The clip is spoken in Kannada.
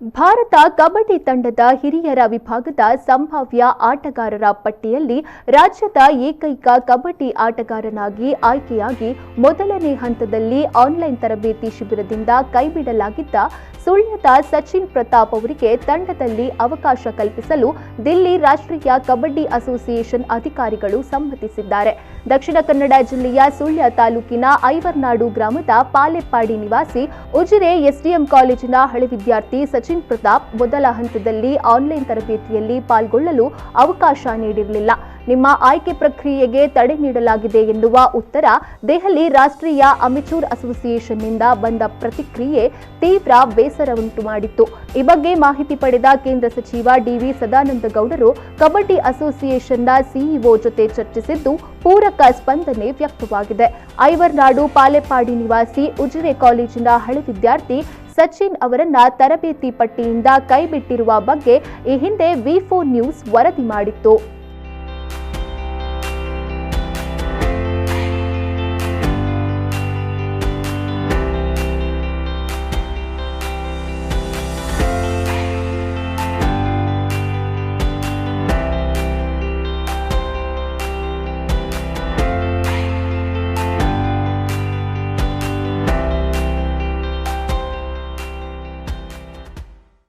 ಭಾರತ ಕಬಡ್ಡಿ ತಂಡದ ಹಿರಿಯರ ವಿಭಾಗದ ಸಂಭಾವ್ಯ ಆಟಗಾರರ ಪಟ್ಟಿಯಲ್ಲಿ ರಾಜ್ಯದ ಏಕೈಕ ಕಬಡ್ಡಿ ಆಟಗಾರನಾಗಿ ಆಯ್ಕೆಯಾಗಿ ಮೊದಲನೇ ಹಂತದಲ್ಲಿ ಆನ್ಲೈನ್ ತರಬೇತಿ ಶಿಬಿರದಿಂದ ಕೈಬಿಡಲಾಗಿದ್ದ ಸುಳ್ಯದ ಸಚಿನ್ ಪ್ರತಾಪ್ ಅವರಿಗೆ ತಂಡದಲ್ಲಿ ಅವಕಾಶ ಕಲ್ಪಿಸಲು ದಿಲ್ಲಿ ರಾಷ್ಟ್ರೀಯ ಕಬಡ್ಡಿ ಅಸೋಸಿಯೇಷನ್ ಅಧಿಕಾರಿಗಳು ಸಮ್ಮತಿಸಿದ್ದಾರೆ. ದಕ್ಷಿಣ ಕನ್ನಡ ಜಿಲ್ಲೆಯ ಸುಳ್ಯ ತಾಲೂಕಿನ ಐವರ್ನಾಡು ಗ್ರಾಮದ ಪಾಲೆಪ್ಪಾಡಿ ನಿವಾಸಿ ಉಜಿರೆ ಎಸ್ಡಿಎಂ ಕಾಲೇಜಿನ ಹಳೆ ವಿದ್ಯಾರ್ಥಿ ಸಚಿನ್ ಪ್ರತಾಪ್ ಮೊದಲ ಹಂತದಲ್ಲಿ ಆನ್ಲೈನ್ ತರಬೇತಿಯಲ್ಲಿ ಪಾಲ್ಗೊಳ್ಳಲು ಅವಕಾಶ ನೀಡಿರಲಿಲ್ಲ. ನಿಮ್ಮ ಆಯ್ಕೆ ಪ್ರಕ್ರಿಯೆಗೆ ತಡೆ ನೀಡಲಾಗಿದೆ ಎನ್ನುವ ಉತ್ತರ ದೆಹಲಿ ರಾಷ್ಟ್ರೀಯ ಅಮೆಚೂರ್ ಅಸೋಸಿಯೇಷನ್ನಿಂದ ಬಂದ ಪ್ರತಿಕ್ರಿಯೆ ತೀವ್ರ ಬೇಸರವುಂಟು ಮಾಡಿತ್ತು. ಈ ಬಗ್ಗೆ ಮಾಹಿತಿ ಪಡೆದ ಕೇಂದ್ರ ಸಚಿವ ಡಿವಿ ಸದಾನಂದಗೌಡರು ಕಬಡ್ಡಿ ಅಸೋಸಿಯೇಷನ್ನ ಸಿಇಒ ಜೊತೆ ಚರ್ಚಿಸಿದ್ದು ಪೂರಕ ಸ್ಪಂದನೆ ವ್ಯಕ್ತವಾಗಿದೆ. ಐವರ್ನಾಡು ಪಾಲೆಪ್ಪಾಡಿ ನಿವಾಸಿ ಉಜಿರೆ ಕಾಲೇಜಿನ ಹಳೆ ವಿದ್ಯಾರ್ಥಿ ಸಚಿನ್ ಅವರನ್ನ ತರಬೇತಿ ಪಟ್ಟಿಯಿಂದ ಕೈಬಿಟ್ಟಿರುವ ಬಗ್ಗೆ ಈ ಹಿಂದೆ ವಿ4 ನ್ಯೂಸ್ ವರದಿ ಮಾಡಿತ್ತು.